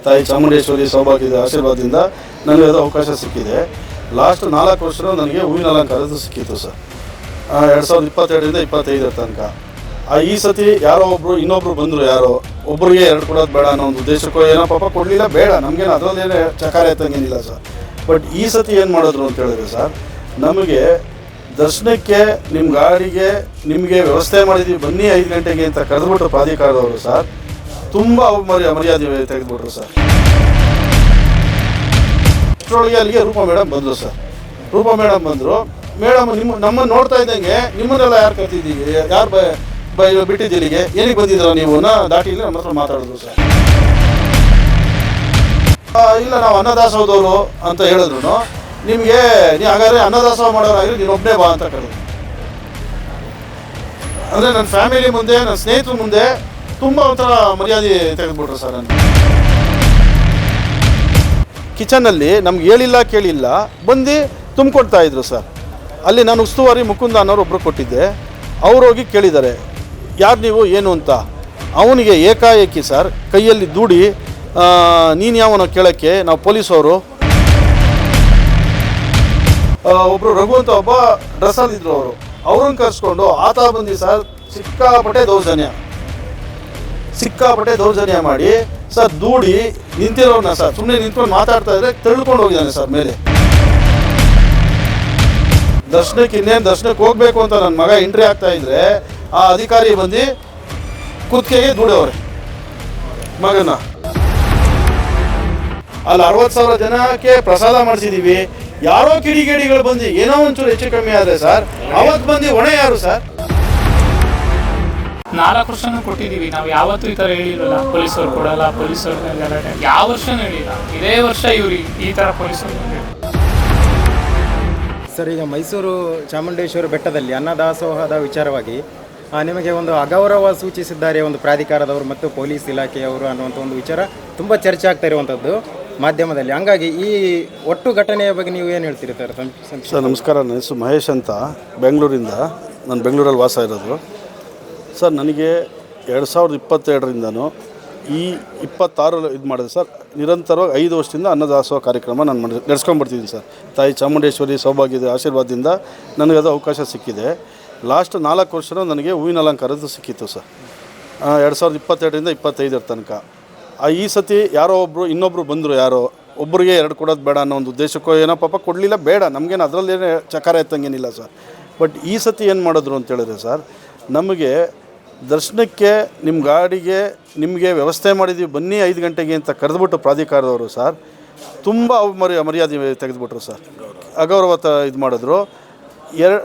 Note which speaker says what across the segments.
Speaker 1: ತಾಯಿ ಚಾಮುಂಡೇಶ್ವರಿ ಸೌಭಾಗ್ಯದ ಆಶೀರ್ವಾದದಿಂದ ನನಗೆ ಅದು ಅವಕಾಶ ಸಿಕ್ಕಿದೆ. ಲಾಸ್ಟ್ 4 ವರ್ಷ ನನಗೆ ಹೂವಿನ ಅಲಂಕಾರದ್ದು ಸಿಕ್ಕಿತ್ತು ಸರ್, 2022ರಿಂದ 25 ತನಕ. ಈ ಸತಿ ಯಾರೋ ಇನ್ನೊಬ್ರು ಬಂದರು, ಯಾರೋ ಒಬ್ರಿಗೆ 2 ಕೊಡೋದು ಬೇಡ ಅನ್ನೋ ಒಂದು ಉದ್ದೇಶಕ್ಕೋ ಏನೋ ಪಾಪ ಕೊಡಲಿಲ್ಲ, ಬೇಡ ನಮಗೇನು ಅದರಲ್ಲೇನೇ ಚಕಾರ ಎತ್ತಂಗೇನಿಲ್ಲ ಸರ್. ಬಟ್ ಈ ಸತಿ ಏನು ಮಾಡಿದ್ರು ಅಂತ ಹೇಳಿದ್ರೆ ಸರ್, ನಮಗೆ ದರ್ಶನಕ್ಕೆ ನಿಮ್ಮ ಗಾಡಿಗೆ ನಿಮಗೆ ವ್ಯವಸ್ಥೆ ಮಾಡಿದ್ದೀವಿ ಬನ್ನಿ 5 ಗಂಟೆಗೆ ಅಂತ ಕರೆದುಬಿಟ್ರು ಪ್ರಾಧಿಕಾರದವರು ಸರ್. ತುಂಬ ಮರ್ಯಾದೆ ತೆಗೆದುಬಿಟ್ರು ಸರ್. ಅಷ್ಟರೊಳಗೆ ಅಲ್ಲಿಗೆ ರೂಪಾ ಮೇಡಮ್ ಬಂದರು ಸರ್. ರೂಪಾ ಮೇಡಮ್ ಬಂದರು. ಮೇಡಮ್ ನಮ್ಮನ್ನು ನೋಡ್ತಾ ಇದ್ದಂಗೆ ನಿಮ್ಮನ್ನೆಲ್ಲ ಯಾರು ಕರ್ತಿದ್ದೀವಿ, ಯಾರು ಬಿಟ್ಟಿದ್ದೀರಿಗೆ, ಏನಿಗೆ ಬಂದಿದ್ದೀರ ನೀವು ದಾಟಿಲಿ ನಮ್ಮ ಹತ್ರ ಮಾತಾಡಿದ್ರು ಸರ್. ಇಲ್ಲ ನಾವು ಅನ್ನದಾಸೋಹದವರು ಅಂತ ಹೇಳಿದ್ರು. ನಿಮಗೆ ಹಾಗಾದ್ರೆ ಅನ್ನದಾಸೋಹ ಮಾಡೋರಾಗಿರಿ ನೀನೊಬ್ಬನೇ ಬಾ ಅಂತ ಕರೆದ್ರು. ಅಂದರೆ ನನ್ನ ಫ್ಯಾಮಿಲಿ ಮುಂದೆ, ನನ್ನ ಸ್ನೇಹಿತರ ಮುಂದೆ ತುಂಬ ಒಂಥರ ಮರ್ಯಾದೆ ತೆಗೆದುಬಿಟ್ರು ಸರ್. ನನ್ನ ಕಿಚನಲ್ಲಿ ನಮ್ಗೆ ಹೇಳಿಲ್ಲ ಕೇಳಿಲ್ಲ ಬಂದು ತುಂಬಿಕೊಡ್ತಾ ಇದ್ರು ಸರ್. ಅಲ್ಲಿ ನಾನು ಉಸ್ತುವಾರಿ ಮುಕುಂದ ಅನ್ನೋರು ಒಬ್ಬರು ಕೊಟ್ಟಿದ್ದೆ. ಅವ್ರು ಹೋಗಿ ಕೇಳಿದ್ದಾರೆ, ಯಾರು ನೀವು ಏನು ಅಂತ. ಅವನಿಗೆ ಏಕಾಏಕಿ ಸರ್ ಕೈಯಲ್ಲಿ ದೂಡಿ, ನೀನು ಯಾವನೋ ಕೇಳೋಕ್ಕೆ, ನಾವು ಪೊಲೀಸವರು. ಒಬ್ಬರು ರಘು ಅಂತ ಒಬ್ಬ ಡ್ರೆಸ್ಸಲ್ಲಿದ್ದರು, ಅವ್ರನ್ನ ಕರೆಸ್ಕೊಂಡು ಆತ ಬಂದು ಸರ್ ಸಿಕ್ಕಾಪಟ್ಟೆ ದೌರ್ಜನ್ಯ ಮಾಡಿ ಸರ್ ದೂಡಿ ನಿಂತಿರೋನ್ನ ಸರ್, ಸುಮ್ಮನೆ ನಿಂತ್ಕೊಂಡು ಮಾತಾಡ್ತಾ ಇದ್ರೆ ತಳ್ಕೊಂಡು ಹೋಗಿದ್ದಾನೆ ಸರ್ ಮೇಲೆ. ದರ್ಶನಕ್ಕೆ ಹೋಗ್ಬೇಕು ಅಂತ ನನ್ನ ಮಗ ಎಂಟ್ರಿ ಆಗ್ತಾ ಇದ್ರೆ ಆ ಅಧಿಕಾರಿ ಬಂದು ಕುತ್ತಿಗೆಗೆ ದೂಡವ್ರೆ ಮಗನ. ಅಲ್ಲಿ 60,000 ಜನಕ್ಕೆ ಪ್ರಸಾದ ಮಾಡಿಸಿದೀವಿ. ಯಾರೋ ಕಿಡಿಗೇಡಿಗಳು ಬಂದು ಏನೋ ಒಂಚೂರು ಹೆಚ್ಚು ಕಮ್ಮಿ ಆದರೆ ಸರ್ ಅವತ್ತು ಬಂದು ಹೊಣೆ ಯಾರು ಸರ್?
Speaker 2: 4 ವರ್ಷನೂ ಕೊಟ್ಟಿದ್ದೀವಿ ನಾವು, ಯಾವತ್ತೂ ಈ ಥರ ಹೇಳಿರಲ್ಲ. ಪೊಲೀಸರು ಕೊಡಲ್ಲ, ಪೊಲೀಸರು ಯಾವ ವರ್ಷನೂ ಹೇಳಿಲ್ಲ. ಇದೇ ವರ್ಷ ಇವ್ರಿಗೆ ಈ ಥರ ಪೊಲೀಸರು.
Speaker 3: ಸರ್, ಈಗ ಮೈಸೂರು ಚಾಮುಂಡೇಶ್ವರಿ ಬೆಟ್ಟದಲ್ಲಿ ಅನ್ನದಾಸೋಹದ ವಿಚಾರವಾಗಿ ನಿಮಗೆ ಒಂದು ಅಗೌರವ ಸೂಚಿಸಿದ್ದಾರೆ ಒಂದು ಪ್ರಾಧಿಕಾರದವರು ಮತ್ತು ಪೊಲೀಸ್ ಇಲಾಖೆಯವರು ಅನ್ನುವಂಥ ಒಂದು ವಿಚಾರ ತುಂಬ ಚರ್ಚೆ ಆಗ್ತಾ ಇರುವಂಥದ್ದು ಮಾಧ್ಯಮದಲ್ಲಿ. ಹಂಗಾಗಿ ಈ ಒಟ್ಟು ಘಟನೆಯ ಬಗ್ಗೆ ನೀವು ಏನು ಹೇಳ್ತೀರಿ ಸರ್?
Speaker 1: ಸರ್ ನಮಸ್ಕಾರ, ನನ್ನ ಹೆಸರು ಮಹೇಶ್ ಅಂತ, ಬೆಂಗಳೂರಿಂದ. ನಾನು ಬೆಂಗಳೂರಲ್ಲಿ ವಾಸ ಇರೋದು ಸರ್. ನನಗೆ 2022ರಿಂದನೂ ಈ 26 ಇದು ಮಾಡಿದೆ ಸರ್. ನಿರಂತರವಾಗಿ 5 ವರ್ಷದಿಂದ ಅನ್ನದಾಸೋಹ ಕಾರ್ಯಕ್ರಮ ನಾನು ನಡೆಸ್ಕೊಂಡ್ಬರ್ತಿದ್ದೀನಿ ಸರ್. ತಾಯಿ ಚಾಮುಂಡೇಶ್ವರಿ ಸೌಭಾಗ್ಯದ ಆಶೀರ್ವಾದದಿಂದ ನನಗೆ ಅದು ಅವಕಾಶ ಸಿಕ್ಕಿದೆ. ಲಾಸ್ಟ್ 4 ವರ್ಷ ನನಗೆ ಹೂವಿನ ಅಲಂಕಾರದ್ದು ಸಿಕ್ಕಿತ್ತು ಸರ್, 2022ರಿಂದ 25 ತನಕ. ಈ ಸತಿ ಯಾರೋ ಇನ್ನೊಬ್ರು ಬಂದರು, ಯಾರೋ ಒಬ್ರಿಗೆ 2 ಕೊಡೋದು ಬೇಡ ಅನ್ನೋ ಒಂದು ಉದ್ದೇಶಕ್ಕೋ ಏನೋ ಪಾಪ ಕೊಡಲಿಲ್ಲ, ಬೇಡ ನಮಗೇನು ಅದರಲ್ಲೇನೇ ಚಕಾರ ಎತ್ತಂಗೇನಿಲ್ಲ ಸರ್. ಬಟ್ ಈ ಸತಿ ಏನು ಮಾಡಿದ್ರು ಅಂತ ಹೇಳಿದ್ರೆ ಸರ್, ನಮಗೆ ದರ್ಶನಕ್ಕೆ ನಿಮ್ಮ ಗಾಡಿಗೆ ನಿಮಗೆ ವ್ಯವಸ್ಥೆ ಮಾಡಿದ್ದೀವಿ ಬನ್ನಿ 5 ಗಂಟೆಗೆ ಅಂತ ಕರೆದುಬಿಟ್ಟು ಪ್ರಾಧಿಕಾರದವರು ಸರ್ ತುಂಬ ಮರ್ಯಾದೆ ತೆಗೆದುಬಿಟ್ರು ಸರ್. ಅಗೌರವ ಇದು ಮಾಡಿದ್ರು.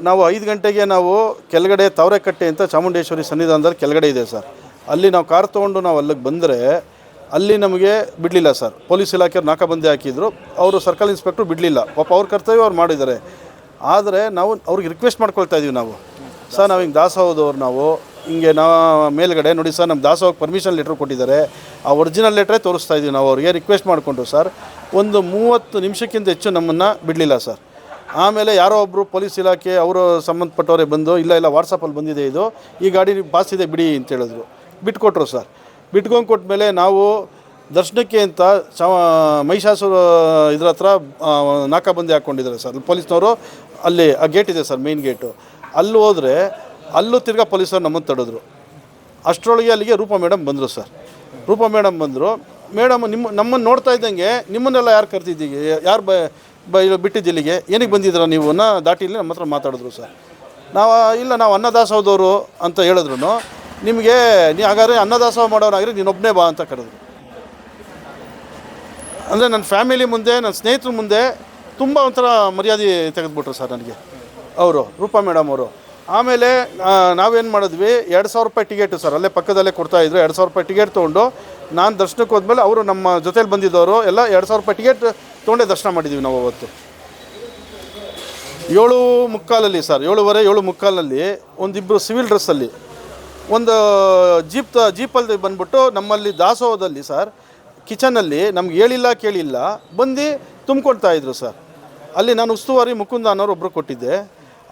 Speaker 1: ನಾವು 5 ಗಂಟೆಗೆ ನಾವು ಕೆಳಗಡೆ ತಾವರೆಕಟ್ಟೆ ಅಂತ ಚಾಮುಂಡೇಶ್ವರಿ ಸನ್ನಿಧಾನದಲ್ಲಿ ಕೆಳಗಡೆ ಇದೆ ಸರ್. ಅಲ್ಲಿ ನಾವು ಕಾರ್ ತೊಗೊಂಡು ನಾವು ಅಲ್ಲಿಗೆ ಬಂದರೆ ಅಲ್ಲಿ ನಮಗೆ ಬಿಡಲಿಲ್ಲ ಸರ್. ಪೊಲೀಸ್ ಇಲಾಖೆಯವ್ರು ನಾಕಾಬಂದಿ ಹಾಕಿದ್ರು. ಅವರು ಸರ್ಕಲ್ ಇನ್ಸ್ಪೆಕ್ಟ್ರು ಬಿಡಲಿಲ್ಲ. ಪಾಪ ಅವ್ರ ಕರ್ತವ್ಯ ಅವ್ರು ಮಾಡಿದ್ದಾರೆ. ಆದರೆ ನಾವು ಅವ್ರಿಗೆ ರಿಕ್ವೆಸ್ಟ್ ಮಾಡ್ಕೊಳ್ತಾ ಇದ್ದೀವಿ ನಾವು, ಸರ್ ನಾವು ಹಿಂಗೆ ದಾಸೋಹದವ್ರು, ನಾವು ಹಿಂಗೆ ನಾವು ಮೇಲ್ಗಡೆ ನೋಡಿ ಸರ್ ನಮ್ಮ ದಾಸೋಹಕ್ಕೆ ಪರ್ಮಿಷನ್ ಲೆಟ್ರ್ ಕೊಟ್ಟಿದ್ದಾರೆ, ಆ ಒರಿಜಿನಲ್ ಲೆಟ್ರೇ ತೋರಿಸ್ತಾ ಇದ್ದೀವಿ ನಾವು ಅವ್ರಿಗೆ ರಿಕ್ವೆಸ್ಟ್ ಸರ್. ಒಂದು 30 ನಿಮಿಷಕ್ಕಿಂತ ಹೆಚ್ಚು ನಮ್ಮನ್ನು ಬಿಡಲಿಲ್ಲ ಸರ್. ಆಮೇಲೆ ಯಾರೋ ಒಬ್ಬರು ಪೊಲೀಸ್ ಇಲಾಖೆ ಅವರು ಸಂಬಂಧಪಟ್ಟವರೇ ಬಂದು, ಇಲ್ಲ ವಾಟ್ಸಪ್ಪಲ್ಲಿ ಬಂದಿದೆ, ಇದು ಈ ಗಾಡಿ ಪಾಸ್ ಇದೆ ಬಿಡಿ ಅಂತ ಹೇಳಿದ್ರು. ಬಿಟ್ಕೊಟ್ರು ಸರ್. ಬಿಟ್ಕೊಂಡು ಕೊಟ್ಮೇಲೆ ನಾವು ದರ್ಶನಕ್ಕೆ ಅಂತ ಮಹಿಷಾಸುರ ಇದ್ರ ಹತ್ರ ನಾಕಾಬಂದಿ ಹಾಕ್ಕೊಂಡಿದ್ದಾರೆ ಸರ್ ಪೊಲೀಸ್ನವರು. ಅಲ್ಲಿ ಆ ಗೇಟ್ ಇದೆ ಸರ್, ಮೇನ್ ಗೇಟು. ಅಲ್ಲಿ ಹೋದರೆ ಅಲ್ಲೂ ತಿರ್ಗಾ ಪೊಲೀಸರು ನಮ್ಮನ್ನು ತಡೆದ್ರು. ಅಷ್ಟರೊಳಗೆ ಅಲ್ಲಿಗೆ ರೂಪಾ ಮೇಡಮ್ ಬಂದರು ಸರ್. ರೂಪಾ ಮೇಡಮ್ ಬಂದರು. ಮೇಡಮ್ ನಮ್ಮನ್ನು ನೋಡ್ತಾ ಇದ್ದಂಗೆ ನಿಮ್ಮನ್ನೆಲ್ಲ ಯಾರು ಕರ್ತಿದ್ದೀವಿ, ಯಾರು ಬಿಟ್ಟಿದ್ದಿಲ್ಲಿಗೆ, ಏನಿಗೆ ಬಂದಿದ್ದೀರ ನೀವು ದಾಟಿಲಿ ನಮ್ಮ ಹತ್ರ ಮಾತಾಡಿದ್ರು ಸರ್. ಇಲ್ಲ ನಾವು ಅನ್ನದಾಸೋಹದವರು ಅಂತ ಹೇಳಿದ್ರು. ನಿಮಗೆ ಹಾಗಾದ್ರೆ ಅನ್ನದಾಸೋಹ ಮಾಡೋರಾಗಿರಿ ನೀನೊಬ್ಬನೇ ಬಾ ಅಂತ ಕರೆದ್ರು. ಅಂದರೆ ನನ್ನ ಫ್ಯಾಮಿಲಿ ಮುಂದೆ, ನನ್ನ ಸ್ನೇಹಿತರ ಮುಂದೆ ತುಂಬ ಒಂಥರ ಮರ್ಯಾದೆ ತೆಗೆದುಬಿಟ್ರು ಸರ್ ನನಗೆ ಅವರು, ರೂಪಾ ಮೇಡಮ್ ಅವರು. ಆಮೇಲೆ ನಾವೇನು ಮಾಡಿದ್ವಿ, 2,000 ರೂಪಾಯಿ ಟಿಕೆಟು ಸರ್, ಅಲ್ಲೇ ಪಕ್ಕದಲ್ಲೇ ಕೊಡ್ತಾಯಿದ್ರು. 2,000 ರೂಪಾಯಿ ಟಿಕೆಟ್ ತೊಗೊಂಡು ನಾನು ದರ್ಶನಕ್ಕೆ ಹೋದ್ಮೇಲೆ ಅವರು ನಮ್ಮ ಜೊತೇಲಿ ಬಂದಿದ್ದವರು ಎಲ್ಲ 2,000 ರೂಪಾಯಿ ಟಿಕೆಟ್ ತೊಗೊಂಡೇ ದರ್ಶನ ಮಾಡಿದ್ವಿ ನಾವು ಅವತ್ತು. 7:45 ಸರ್, 7:15, 7:45 ಒಂದಿಬ್ಬರು ಸಿವಿಲ್ ಡ್ರೆಸ್ಸಲ್ಲಿ ಒಂದು ಜೀಪಲ್ಲಿ ಬಂದ್ಬಿಟ್ಟು ನಮ್ಮಲ್ಲಿ ದಾಸೋಹದಲ್ಲಿ ಸರ್ ಕಿಚನಲ್ಲಿ ನಮ್ಗೆ ಹೇಳಿಲ್ಲ ಕೇಳಿಲ್ಲ ಬಂದು ತುಂಬಿಕೊಡ್ತಾ ಇದ್ರು ಸರ್. ಅಲ್ಲಿ ನಾನು ಉಸ್ತುವಾರಿ ಮುಕುಂದ ಅನ್ನೋರು ಒಬ್ಬರು ಕೊಟ್ಟಿದ್ದೆ.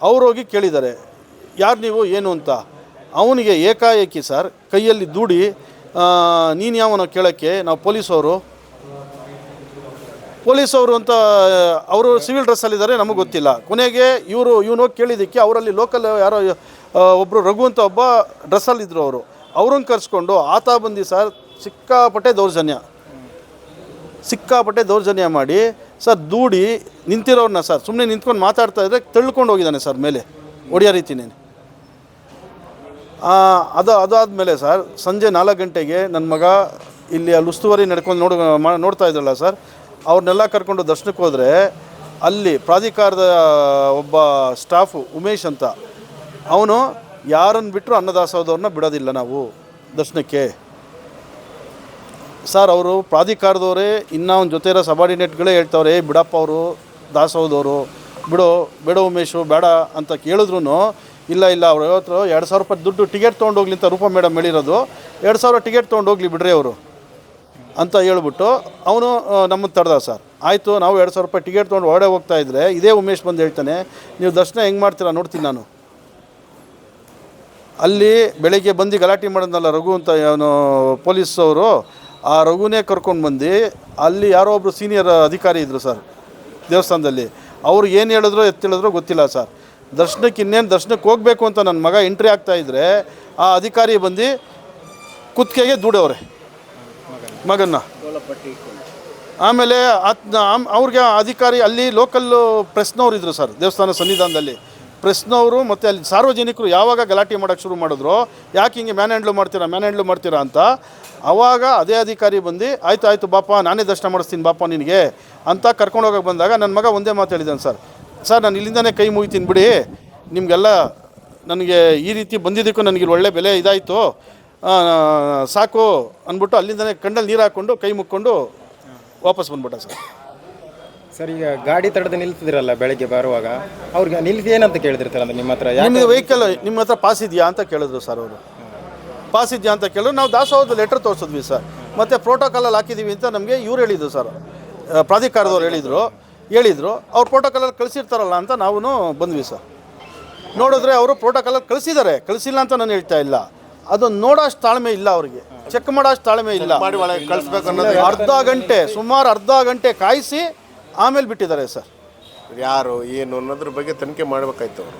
Speaker 1: ಅವ್ರು ಹೋಗಿ ಕೇಳಿದ್ದಾರೆ, ಯಾರು ನೀವು ಏನು ಅಂತ. ಅವನಿಗೆ ಏಕಾಏಕಿ ಸರ್ ಕೈಯಲ್ಲಿ ದೂಡಿ, ನೀನು ಯಾವನೋ ಕೇಳೋಕ್ಕೆ, ನಾವು ಪೊಲೀಸವರು. ಪೊಲೀಸವರು ಅಂತ ಅವರು ಸಿವಿಲ್ ಡ್ರೆಸ್ಸಲ್ಲಿದ್ದಾರೆ, ನಮಗೆ ಗೊತ್ತಿಲ್ಲ. ಕೊನೆಗೆ ಇವನು ಹೋಗಿ ಕೇಳಿದ್ದಕ್ಕೆ ಅವರಲ್ಲಿ ಲೋಕಲ್ ಯಾರೋ ಒಬ್ಬರು ರಘು ಅಂತ ಒಬ್ಬ ಡ್ರೆಸ್ಸಲ್ಲಿದ್ದರು. ಅವ್ರನ್ನ ಕರೆಸ್ಕೊಂಡು ಆತ ಬಂದು ಸರ್ ಸಿಕ್ಕಾಪಟ್ಟೆ ದೌರ್ಜನ್ಯ ಮಾಡಿ ಸರ್ ದೂಡಿ ನಿಂತಿರೋರನ್ನ ಸರ್ ಸುಮ್ಮನೆ ನಿಂತ್ಕೊಂಡು ಮಾತಾಡ್ತಾ ಇದ್ದರೆ ತಳ್ಕೊಂಡು ಹೋಗಿದ್ದಾನೆ ಸರ್ ಮೇಲೆ ಹೊಡೆಯೋ ರೀತಿನೇ. ಅದಾದಮೇಲೆ ಸರ್ ಸಂಜೆ 4 ಗಂಟೆಗೆ ನನ್ನ ಮಗ ಇಲ್ಲಿ ಅಲ್ಲಿ ಉಸ್ತುವಾರಿ ನಡ್ಕೊಂಡು ನೋಡ್ತಾ ಇದ್ರಲ್ಲ ಸರ್, ಅವ್ರನ್ನೆಲ್ಲ ಕರ್ಕೊಂಡು ದರ್ಶನಕ್ಕೆ ಹೋದರೆ ಅಲ್ಲಿ ಪ್ರಾಧಿಕಾರದ ಒಬ್ಬ ಸ್ಟಾಫು ಉಮೇಶ್ ಅಂತ ಅವನು ಯಾರನ್ನು ಬಿಟ್ಟರು ಅನ್ನದಾಸೋಹದವ್ರನ್ನ ಬಿಡೋದಿಲ್ಲ ನಾವು ದರ್ಶನಕ್ಕೆ ಸರ್. ಅವರು ಪ್ರಾಧಿಕಾರದವರೇ ಇನ್ನೂ ಅವ್ನ ಜೊತೆ ಇರೋ ಸಬಾರ್ಡಿನೇಟ್ಗಳೇ ಹೇಳ್ತವ್ರೆ, ಬಿಡಪ್ಪ ಅವರು ದಾಸೋಹದವರು ಬೇಡ ಉಮೇಶು ಬೇಡ ಅಂತ ಕೇಳಿದ್ರು ಇಲ್ಲ ಅವ್ರು 2,000 ರೂಪಾಯಿ ದುಡ್ಡು ಟಿಕೆಟ್ ತೊಗೊಂಡೋಗ್ಲಿ ಅಂತ ರೂಪಾ ಮೇಡಮ್ ಹೇಳಿರೋದು. 2,000 ಟಿಕೆಟ್ ತೊಗೊಂಡೋಗ್ಲಿ ಬಿಡ್ರಿ ಅವರು ಅಂತ ಹೇಳ್ಬಿಟ್ಟು ಅವನು ನಮ್ಮನ್ನು ತಡೆದ ಸರ್. ಆಯಿತು, ನಾವು 2,000 ರೂಪಾಯಿ ಟಿಕೆಟ್ ತೊಗೊಂಡು ಹೊರಡೆ ಹೋಗ್ತಾ ಇದ್ದರೆ ಇದೇ ಉಮೇಶ್ ಬಂದು ಹೇಳ್ತಾನೆ, ನೀವು ದರ್ಶನ ಹೆಂಗೆ ಮಾಡ್ತೀರಾ ನೋಡ್ತೀನಿ ನಾನು. ಅಲ್ಲಿ ಬೆಳಗ್ಗೆ ಬಂದು ಗಲಾಟೆ ಮಾಡೋದಲ್ಲ ರಘು ಅಂತ ಅವನು ಪೊಲೀಸವರು, ಆ ರಘುನೇ ಕರ್ಕೊಂಡು ಬಂದು ಅಲ್ಲಿ ಯಾರೋ ಒಬ್ಬರು ಸೀನಿಯರ್ ಅಧಿಕಾರಿ ಇದ್ದರು ಸರ್ ದೇವಸ್ಥಾನದಲ್ಲಿ. ಅವ್ರು ಏನು ಹೇಳಿದ್ರೋ ಎತ್ತಿಳಿದ್ರೋ ಗೊತ್ತಿಲ್ಲ ಸರ್. ದರ್ಶನಕ್ಕೆ ಹೋಗಬೇಕು ಅಂತ ನನ್ನ ಮಗ ಎಂಟ್ರಿ ಆಗ್ತಾಯಿದ್ರೆ ಆ ಅಧಿಕಾರಿ ಬಂದು ಕುತ್ತಿಗೆಗೆ ದೂಡವ್ರೆ ಮಗನ್ನ. ಆಮೇಲೆ ಅವ್ರಿಗೆ ಅಧಿಕಾರಿ ಅಲ್ಲಿ ಲೋಕಲ್ಲು ಪ್ರೆಸ್ನವ್ರು ಇದ್ದರು ಸರ್ ದೇವಸ್ಥಾನ ಸನ್ನಿಧಾನದಲ್ಲಿ. ಪ್ರೆಸ್ನವರು ಮತ್ತು ಅಲ್ಲಿ ಸಾರ್ವಜನಿಕರು ಯಾವಾಗ ಗಲಾಟೆ ಮಾಡೋಕ್ಕೆ ಶುರು ಮಾಡಿದ್ರು, ಯಾಕೆ ಹಿಂಗೆ ಮ್ಯಾನ್ ಹ್ಯಾಂಡ್ಲು ಮಾಡ್ತೀರಾ ಅಂತ, ಆವಾಗ ಅದೇ ಅಧಿಕಾರಿ ಬಂದು ಆಯಿತು ಬಾಪ ನಾನೇ ದರ್ಶನ ಮಾಡಿಸ್ತೀನಿ ಬಾಪ ನಿನಗೆ ಅಂತ ಕರ್ಕೊಂಡು ಹೋಗೋಕೆ ಬಂದಾಗ ನನ್ನ ಮಗ ಒಂದೇ ಮಾತು ಹೇಳಿದ್ದಾನೆ ಸರ್ ನಾನು ಇಲ್ಲಿಂದನೇ ಕೈ ಮುಗಿತೀನಿ ಬಿಡಿ, ನಿಮಗೆಲ್ಲ ನನಗೆ ಈ ರೀತಿ ಬಂದಿದ್ದಕ್ಕೂ ನನಗೆ ಒಳ್ಳೆ ಬೆಲೆ ಇದಾಯಿತು ಸಾಕು ಅಂದ್ಬಿಟ್ಟು ಅಲ್ಲಿಂದನೇ ಕಣ್ಣಲ್ಲಿ ನೀರು ಹಾಕ್ಕೊಂಡು ಕೈ ಮುಕ್ಕೊಂಡು ವಾಪಸ್ ಬಂದ್ಬಿಟ್ಟ
Speaker 3: ಸರ್. ಈಗ ಗಾಡಿ ತಡೆದು ನಿಲ್ತಿದ್ರಲ್ಲ ಬೆಳಗ್ಗೆ ಬರುವಾಗ, ಅವ್ರಿಗೆ ನಿಲ್ಸಿ ಏನಂತ ಕೇಳಿದಿರ್ತಾರೆ ಅಂದರೆ ನಿಮ್ಮ ಹತ್ರ
Speaker 1: ನಿಮ್ಮ ವೆಹಿಕಲ್ ನಿಮ್ಮ ಹತ್ರ ಪಾಸ್ ಇದೆಯಾ ಅಂತ ಕೇಳಿದ್ರು ಸರ್. ಅವರು ಪಾಸ್ ಇದೆಯಾ ಅಂತ ಕೇಳಿದ್ರು. ನಾವು ದಾಸೋಹದ ಲೆಟ್ರ್ ತೋರಿಸಿದ್ವಿ ಸರ್, ಮತ್ತು ಪ್ರೋಟೋಕಾಲಲ್ಲಿ ಹಾಕಿದ್ದೀವಿ ಅಂತ ನಮಗೆ ಇವ್ರು ಹೇಳಿದ್ರು ಸರ್, ಪ್ರಾಧಿಕಾರದವ್ರು ಹೇಳಿದರು. ಅವ್ರು ಪ್ರೋಟೋಕಾಲಲ್ಲಿ ಕಳಿಸಿರ್ತಾರಲ್ಲ ಅಂತ ನಾವು ಬಂದ್ವಿ ಸರ್. ನೋಡಿದ್ರೆ ಅವರು ಪ್ರೋಟೋಕಾಲಲ್ಲಿ ಕಳಿಸಿಲ್ಲ ಅಂತ ನಾನು ಹೇಳ್ತಾ ಇಲ್ಲ, ಅದನ್ನು ನೋಡೋಷ್ಟು ತಾಳ್ಮೆ ಇಲ್ಲ ಅವರಿಗೆ, ಚೆಕ್ ಮಾಡೋಷ್ಟು ತಾಳ್ಮೆ ಇಲ್ಲ. ಸುಮಾರು ಅರ್ಧ ಗಂಟೆ ಕಾಯಿಸಿ ಆಮೇಲೆ ಬಿಟ್ಟಿದ್ದಾರೆ ಸರ್.
Speaker 4: ಯಾರು ಏನು ಅನ್ನೋದ್ರ ಬಗ್ಗೆ ತನಿಖೆ ಮಾಡಬೇಕಾಯ್ತು ಅವರು.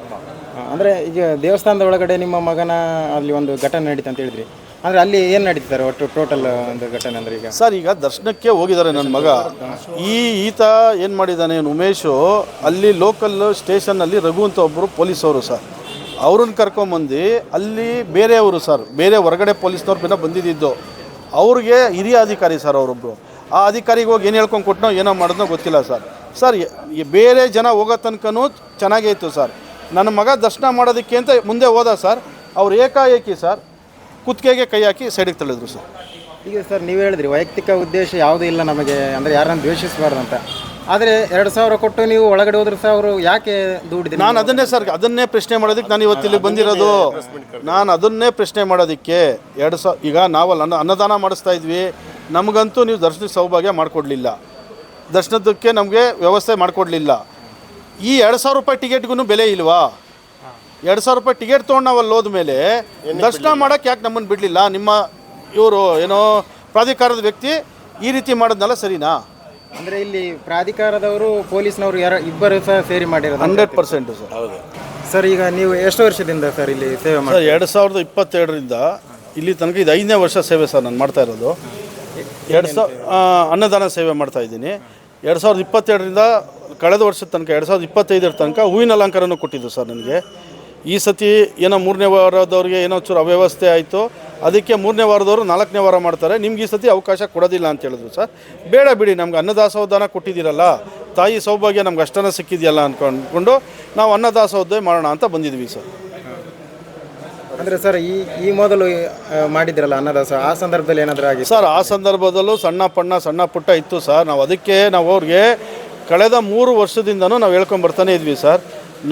Speaker 3: ಅಂದರೆ ಈಗ ದೇವಸ್ಥಾನದ ಒಳಗಡೆ ನಿಮ್ಮ ಮಗನ ಅಲ್ಲಿ ಒಂದು ಘಟನೆ ನಡೀತು ಅಂತ ಹೇಳಿದ್ರಿ, ಅಂದರೆ ಅಲ್ಲಿ ಏನು ನಡೀತಾರೆ ಒಟ್ಟು ಟೋಟಲ್ ಒಂದು ಘಟನೆ ಅಂದರೆ? ಈಗ
Speaker 1: ಸರ್ ಈಗ ದರ್ಶನಕ್ಕೆ ಹೋಗಿದ್ದಾರೆ ನನ್ನ ಮಗ. ಈತ ಏನು ಮಾಡಿದ್ದಾನೆ ಉಮೇಶು, ಅಲ್ಲಿ ಲೋಕಲ್ ಸ್ಟೇಷನ್ನಲ್ಲಿ ರಘು ಅಂತ ಒಬ್ಬರು ಪೊಲೀಸವರು ಸರ್, ಅವ್ರನ್ನ ಕರ್ಕೊಂಬಂದು ಅಲ್ಲಿ ಬೇರೆಯವರು ಸರ್, ಬೇರೆ ಹೊರಗಡೆ ಪೊಲೀಸ್ನವ್ರು ಬಂದಿದ್ದು ಅವ್ರಿಗೆ ಹಿರಿಯ ಅಧಿಕಾರಿ ಸರ್ ಅವರೊಬ್ಬರು. ಆ ಅಧಿಕಾರಿಗೆ ಹೋಗಿ ಏನು ಹೇಳ್ಕೊಂಡು ಕೊಟ್ಟನೋ ಏನೋ ಮಾಡಿದ್ನೋ ಗೊತ್ತಿಲ್ಲ ಸರ್. ಬೇರೆ ಜನ ಹೋಗೋ ತನಕನೂ ಚೆನ್ನಾಗೇ ಇತ್ತು ಸರ್. ನನ್ನ ಮಗ ದರ್ಶನ ಮಾಡೋದಕ್ಕೆ ಅಂತ ಮುಂದೆ ಹೋದ ಸರ್, ಅವ್ರು ಏಕಾಏಕಿ ಸರ್ ಕುತ್ತಿಗೆಗೆ ಕೈ ಹಾಕಿ ಸೈಡಿಗೆ ತಳ್ಳಿದ್ರು ಸರ್.
Speaker 3: ಈಗ ಸರ್ ನೀವು ಹೇಳಿದ್ರಿ ವೈಯಕ್ತಿಕ ಉದ್ದೇಶ ಯಾವುದೂ ಇಲ್ಲ ನಮಗೆ, ಅಂದರೆ ಯಾರನ್ನು ದ್ವೇಷಿಸಬಾರ್ದು ಅಂತ. ಆದರೆ 2,000 ಕೊಟ್ಟು ನೀವು ಒಳಗಡೆ ಹೋದ್ರೆ ಸರ್ ಅವರು ಯಾಕೆ ದುಡ್ಡಿದ್ರು?
Speaker 1: ನಾನು ಅದನ್ನೇ ಪ್ರಶ್ನೆ ಮಾಡೋದಕ್ಕೆ ನಾನು ಇವತ್ತು ಇಲ್ಲಿ ಬಂದಿರೋದು. ನಾನು ಅದನ್ನೇ ಪ್ರಶ್ನೆ ಮಾಡೋದಕ್ಕೆ 2,000 ಈಗ ನಾವಲ್ಲಿ ಅನ್ನದಾನ ಮಾಡಿಸ್ತಾ ಇದ್ವಿ, ನಮಗಂತೂ ನೀವು ದರ್ಶನಕ್ಕೆ ಸೌಭಾಗ್ಯ ಮಾಡಿಕೊಡ್ಲಿಲ್ಲ, ದರ್ಶನದಕ್ಕೆ ನಮಗೆ ವ್ಯವಸ್ಥೆ ಮಾಡಿಕೊಡ್ಲಿಲ್ಲ. ಈ 2,000 ರೂಪಾಯಿ ಟಿಕೆಟ್ಗೂ ಬೆಲೆ ಇಲ್ವಾ? 2,000 ರೂಪಾಯಿ ಟಿಕೆಟ್ ತೊಗೊಂಡು ನಾವು ಅಲ್ಲಿ ಹೋದ್ಮೇಲೆ ದರ್ಶನ ಮಾಡೋಕ್ಕೆ ಯಾಕೆ ನಮ್ಮನ್ನು ಬಿಡಲಿಲ್ಲ? ನಿಮ್ಮ ಇವರು ಏನೋ ಪ್ರಾಧಿಕಾರದ ವ್ಯಕ್ತಿ ಈ ರೀತಿ ಮಾಡೋದ್ನಲ್ಲ ಸರಿನಾ?
Speaker 3: ಅಂದರೆ ಇಲ್ಲಿ ಪ್ರಾಧಿಕಾರದವರು ಪೊಲೀಸ್ನವರು ಇಬ್ಬರು ಸಹ ಸೇರಿ ಮಾಡಿರೋದು
Speaker 1: 100% ಸರ್. ಹೌದು
Speaker 3: ಸರ್. ಈಗ ನೀವು ಎಷ್ಟು ವರ್ಷದಿಂದ ಸರ್ ಇಲ್ಲಿ ಸೇವೆ ಮಾಡಿ?
Speaker 1: 2022ರಿಂದ ಇಲ್ಲಿ ತನಕ ಇದು 5ನೇ ವರ್ಷ ಸೇವೆ ಸರ್ ನಾನು ಮಾಡ್ತಾ ಇರೋದು. ಅನ್ನದಾನ ಸೇವೆ ಮಾಡ್ತಾ ಇದ್ದೀನಿ. 2022ರಿಂದ ಕಳೆದ ವರ್ಷದ ತನಕ 2025 ತನಕ ಹೂವಿನ ಅಲಂಕಾರನೂ ಕೊಟ್ಟಿದ್ದು ಸರ್ ನನಗೆ. ಈ ಸತಿ ಏನೋ 3ನೇ ವಾರದವ್ರಿಗೆ ಏನೋ ಚೂರು ಅವ್ಯವಸ್ಥೆ ಆಯಿತು, ಅದಕ್ಕೆ 3ನೇ ವಾರದವರು 4ನೇ ವಾರ ಮಾಡ್ತಾರೆ, ನಿಮ್ಗೆ ಈ ಸತಿ ಅವಕಾಶ ಕೊಡೋದಿಲ್ಲ ಅಂತ ಹೇಳಿದ್ರು ಸರ್. ಬೇಡ ಬಿಡಿ, ನಮ್ಗೆ ಅನ್ನದಾಸೋಹದಾನ ಕೊಟ್ಟಿದ್ದೀರಲ್ಲ, ತಾಯಿ ಸೌಭಾಗ್ಯ ನಮ್ಗೆ ಅಷ್ಟನ್ನು ಸಿಕ್ಕಿದೆಯಲ್ಲ ಅಂದ್ಕೊಂಡು ನಾವು ಅನ್ನದಾಸೋಹ ಮಾಡೋಣ ಅಂತ ಬಂದಿದ್ವಿ ಸರ್.
Speaker 3: ಅಂದರೆ ಸರ್ ಈ ಮೊದಲು ಮಾಡಿದ್ರಲ್ಲ ಅನ್ನದಾಸೋಹ, ಆ ಸಂದರ್ಭದಲ್ಲಿ ಏನಾದರೂ ಆಗಿ?
Speaker 1: ಸರ್ ಆ ಸಂದರ್ಭದಲ್ಲೂ ಸಣ್ಣ ಪುಟ್ಟ ಇತ್ತು ಸರ್. ನಾವು ಅವ್ರಿಗೆ ಕಳೆದ 3 ವರ್ಷದಿಂದನೂ ನಾವು ಹೇಳ್ಕೊಂಬರ್ತಾನೆ ಇದ್ವಿ ಸರ್,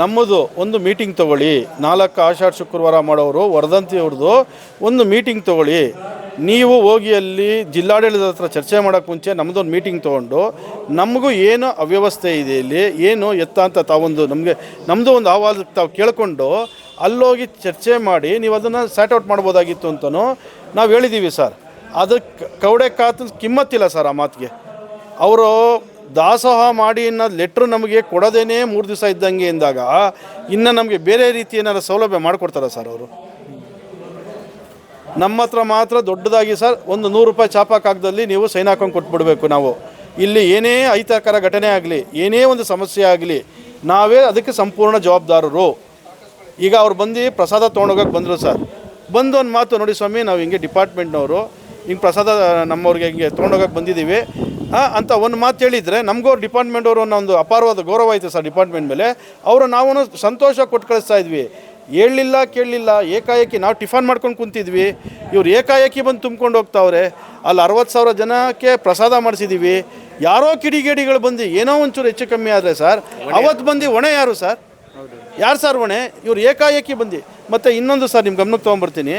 Speaker 1: ನಮ್ಮದು ಒಂದು ಮೀಟಿಂಗ್ ತೊಗೊಳ್ಳಿ, 4 ಆಷಾಢ ಶುಕ್ರವಾರ ಮಾಡೋರು ವರ್ಧಂತಿ ಅವ್ರದ್ದು ಒಂದು ಮೀಟಿಂಗ್ ತೊಗೊಳ್ಳಿ, ನೀವು ಹೋಗಿ ಅಲ್ಲಿ ಜಿಲ್ಲಾಡಳಿತದ ಹತ್ರ ಚರ್ಚೆ ಮಾಡೋಕ್ಕೆ ಮುಂಚೆ ನಮ್ಮದೊಂದು ಮೀಟಿಂಗ್ ತೊಗೊಂಡು ನಮಗೂ ಏನು ಅವ್ಯವಸ್ಥೆ ಇದೆ ಇಲ್ಲಿ ಏನು ಎತ್ತ ಅಂತ ತಾವೊಂದು ನಮ್ಮದು ಒಂದು ಅಹವಾಲು ತಾವು ಕೇಳಿಕೊಂಡು ಅಲ್ಲೋಗಿ ಚರ್ಚೆ ಮಾಡಿ ನೀವು ಅದನ್ನು ಸ್ಯಾಟ್ ಔಟ್ ಮಾಡ್ಬೋದಾಗಿತ್ತು ಅಂತಲೂ ನಾವು ಹೇಳಿದ್ದೀವಿ ಸರ್. ಅದಕ್ಕೆ ಕವಡೆ ಕಾತು ಕಿಮ್ಮತ್ತಿಲ್ಲ ಸರ್ ಆ ಮಾತಿಗೆ. ಅವರು ದಾಸೋಹ ಮಾಡಿ ಅನ್ನೋದು ಲೆಟ್ರು ನಮಗೆ ಕೊಡೋದೇನೆ 3 ದಿವಸ ಇದ್ದಂಗೆ ಎಂದಾಗ ಇನ್ನು ನಮಗೆ ಬೇರೆ ರೀತಿ ಏನಾರು ಸೌಲಭ್ಯ ಮಾಡಿಕೊಡ್ತಾರಾ ಸರ್ ಅವರು? ನಮ್ಮ ಹತ್ರ ಮಾತ್ರ ದೊಡ್ಡದಾಗಿ ಸರ್ ಒಂದು 100 ರೂಪಾಯಿ ಚಾಪಾ ಕಾಗದಲ್ಲಿ ನೀವು ಸೈನ್ ಹಾಕೊಂಡು ಕೊಟ್ಬಿಡ್ಬೇಕು. ನಾವು ಇಲ್ಲಿ ಏನೇ ಅಹಿತಕರ ಘಟನೆ ಆಗಲಿ, ಏನೇ ಒಂದು ಸಮಸ್ಯೆ ಆಗಲಿ, ನಾವೇ ಅದಕ್ಕೆ ಸಂಪೂರ್ಣ ಜವಾಬ್ದಾರರು. ಈಗ ಅವ್ರು ಬಂದು ಪ್ರಸಾದ ತೊಗೊಂಡೋಗಕ್ಕೆ ಬಂದರು ಸರ್. ಬಂದು ಒಂದು ಮಾತು, ನೋಡಿ ಸ್ವಾಮಿ, ನಾವು ಹಿಂಗೆ ಡಿಪಾರ್ಟ್ಮೆಂಟ್ನವರು ಹಿಂಗೆ ಪ್ರಸಾದ ನಮ್ಮವ್ರಿಗೆ ಹಿಂಗೆ ತೊಗೊಂಡೋಗಕ್ಕೆ ಬಂದಿದ್ದೀವಿ ಅಂತ ಒಂದು ಮಾತು ಹೇಳಿದರೆ ನಮಗೂ ಡಿಪಾರ್ಟ್ಮೆಂಟವರು ಅನ್ನೋ ಒಂದು ಅಪಾರವಾದ ಗೌರವ ಐತೆ ಸರ್ ಡಿಪಾರ್ಟ್ಮೆಂಟ್ ಮೇಲೆ. ಅವರು ನಾವು ಸಂತೋಷ ಕೊಟ್ಟು ಕಳಿಸ್ತಾ ಇದ್ವಿ. ಹೇಳಲಿಲ್ಲ ಕೇಳಲಿಲ್ಲ, ಏಕಾಏಕಿ ನಾವು ಟಿಫನ್ ಮಾಡ್ಕೊಂಡು ಕುಂತಿದ್ವಿ, ಇವ್ರು ಏಕಾಏಕಿ ಬಂದು ತುಂಬ್ಕೊಂಡು ಹೋಗ್ತಾವ್ರೆ. ಅಲ್ಲಿ 60,000 ಜನಕ್ಕೆ ಪ್ರಸಾದ ಮಾಡಿಸಿದ್ದೀವಿ. ಯಾರೋ ಕಿಡಿಗೇಡಿಗಳು ಬಂದು ಏನೋ ಒಂಚೂರು ಹೆಚ್ಚು ಕಮ್ಮಿ ಆದರೆ ಸರ್, ಅವತ್ತು ಬಂದು ಹೊಣೆ ಯಾರು ಸರ್? ಯಾರು ಸರ್ ಹೊಣೆ? ಇವ್ರು ಏಕಾಏಕಿ ಬಂದು. ಮತ್ತು ಇನ್ನೊಂದು ಸರ್ ನಿಮ್ಮ ಗಮನಕ್ಕೆ ತೊಗೊಂಬರ್ತೀನಿ,